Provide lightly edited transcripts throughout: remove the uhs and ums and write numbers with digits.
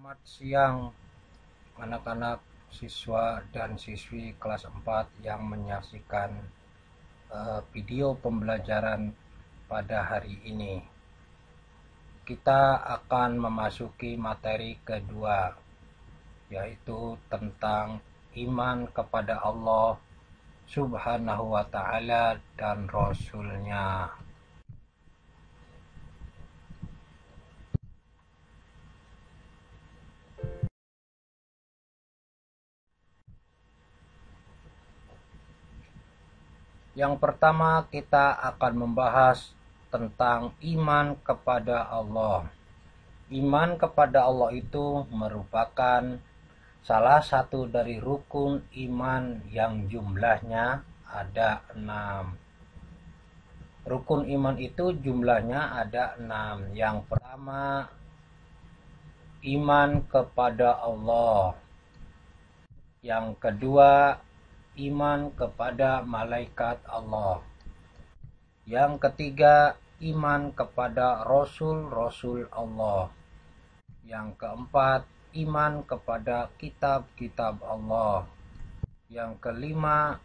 Selamat siang anak-anak siswa dan siswi kelas 4 yang menyaksikan video pembelajaran pada hari ini. Kita akan memasuki materi kedua, yaitu tentang iman kepada Allah Subhanahu wa Ta'ala dan Rasul-Nya. Yang pertama, kita akan membahas tentang iman kepada Allah. Iman kepada Allah itu merupakan salah satu dari rukun iman yang jumlahnya ada 6. Rukun iman itu jumlahnya ada 6. Yang pertama, iman kepada Allah. Yang kedua, iman kepada malaikat Allah. Yang ketiga, iman kepada rasul-rasul Allah. Yang keempat, iman kepada kitab-kitab Allah. Yang kelima,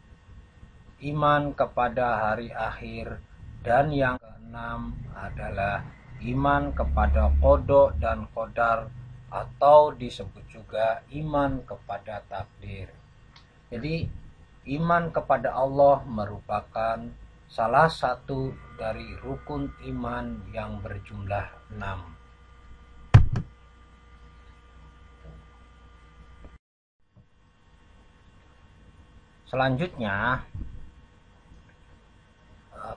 iman kepada hari akhir. Dan yang keenam adalah iman kepada qada dan qadar, atau disebut juga iman kepada takdir. Jadi iman kepada Allah merupakan salah satu dari rukun iman yang berjumlah 6. Selanjutnya,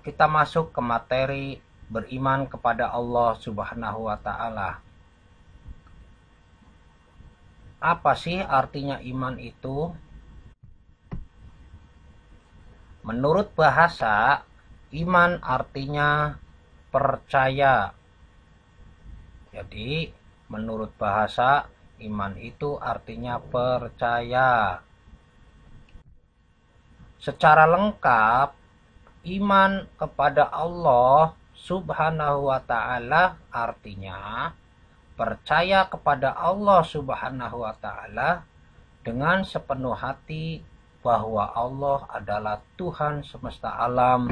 kita masuk ke materi beriman kepada Allah Subhanahu wa Ta'ala. Apa sih artinya iman itu? Menurut bahasa, iman artinya percaya. Jadi, menurut bahasa, iman itu artinya percaya. Secara lengkap, iman kepada Allah Subhanahu wa Ta'ala artinya percaya kepada Allah Subhanahu wa Ta'ala dengan sepenuh hati bahwa Allah adalah Tuhan semesta alam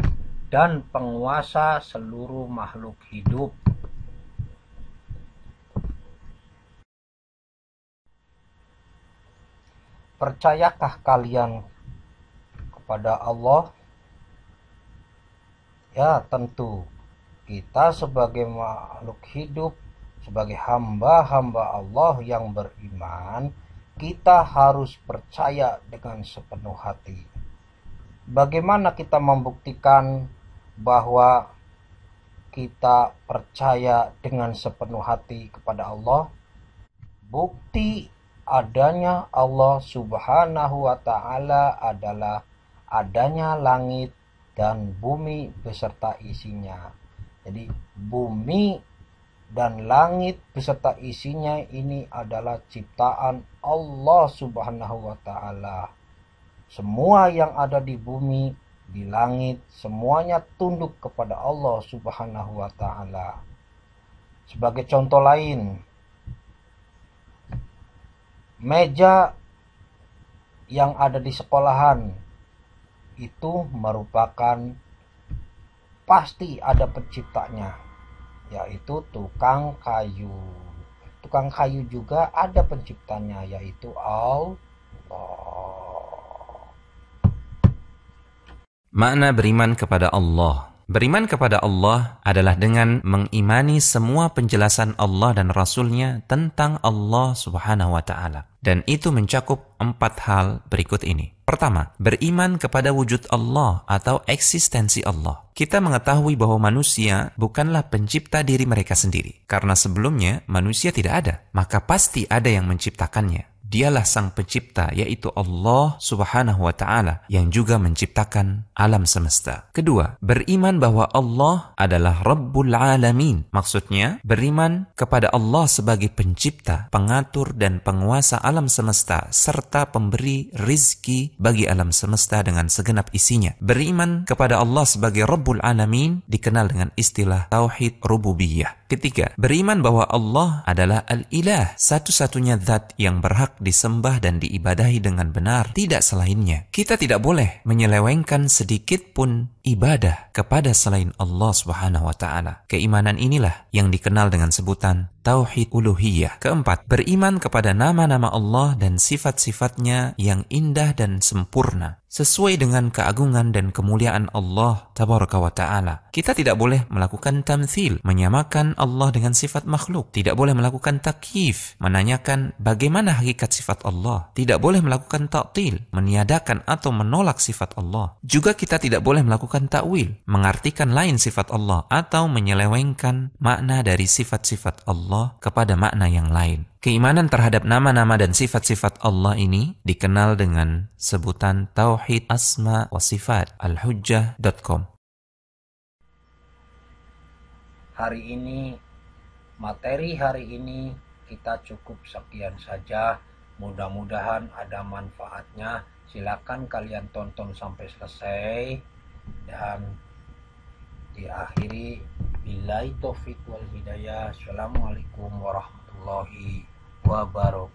dan penguasa seluruh makhluk hidup. Percayakah kalian kepada Allah? Ya, tentu. Kita sebagai makhluk hidup, sebagai hamba-hamba Allah yang beriman, kita harus percaya dengan sepenuh hati. Bagaimana kita membuktikan bahwa kita percaya dengan sepenuh hati kepada Allah? Bukti adanya Allah Subhanahu wa Ta'ala adalah adanya langit dan bumi beserta isinya. Jadi bumi dan langit beserta isinya ini adalah ciptaan Allah Subhanahu wa Ta'ala. Semua yang ada di bumi, di langit, semuanya tunduk kepada Allah Subhanahu wa Ta'ala. Sebagai contoh lain, meja yang ada di sekolahan itu merupakan pasti ada penciptanya, yaitu tukang kayu. Tukang kayu juga ada penciptanya, yaitu Allah. Makna beriman kepada Allah. Beriman kepada Allah adalah dengan mengimani semua penjelasan Allah dan Rasul-Nya tentang Allah Subhanahu wa Ta'ala. Dan itu mencakup 4 hal berikut ini. Pertama, beriman kepada wujud Allah atau eksistensi Allah. Kita mengetahui bahwa manusia bukanlah pencipta diri mereka sendiri. Karena sebelumnya manusia tidak ada, maka pasti ada yang menciptakannya. Dialah sang pencipta, yaitu Allah Subhanahu wa Ta'ala, yang juga menciptakan alam semesta. Kedua, beriman bahwa Allah adalah Rabbul Alamin. Maksudnya, beriman kepada Allah sebagai pencipta, pengatur, dan penguasa alam semesta, serta pemberi rizki bagi alam semesta dengan segenap isinya. Beriman kepada Allah sebagai Rabbul Alamin dikenal dengan istilah Tauhid Rububiyah. Ketiga, beriman bahwa Allah adalah Al-Ilah, satu-satunya zat yang berhak disembah dan diibadahi dengan benar, tidak selainnya. Kita tidak boleh menyelewengkan sedikit pun ibadah kepada selain Allah Subhanahu wa taala. Keimanan inilah yang dikenal dengan sebutan tauhid uluhiyah. Keempat, beriman kepada nama-nama Allah dan sifat-sifatnya yang indah dan sempurna sesuai dengan keagungan dan kemuliaan Allah Tabaraka wa ta'ala. Kita tidak boleh melakukan tamthil, menyamakan Allah dengan sifat makhluk. Tidak boleh melakukan takyif, menanyakan bagaimana hakikat sifat Allah. Tidak boleh melakukan ta'til, meniadakan atau menolak sifat Allah. Juga kita tidak boleh melakukan ta'wil, mengartikan lain sifat Allah atau menyelewengkan makna dari sifat-sifat Allah kepada makna yang lain. Keimanan terhadap nama-nama dan sifat-sifat Allah ini dikenal dengan sebutan Tauhid Asma wa Sifat, alhujjah.com. Materi hari ini kita cukup sekian saja. Mudah-mudahan ada manfaatnya. Silakan kalian tonton sampai selesai. Dan diakhiri billahi taufiq wal hidayah. Assalamualaikum warahmatullahi wabarakatuh.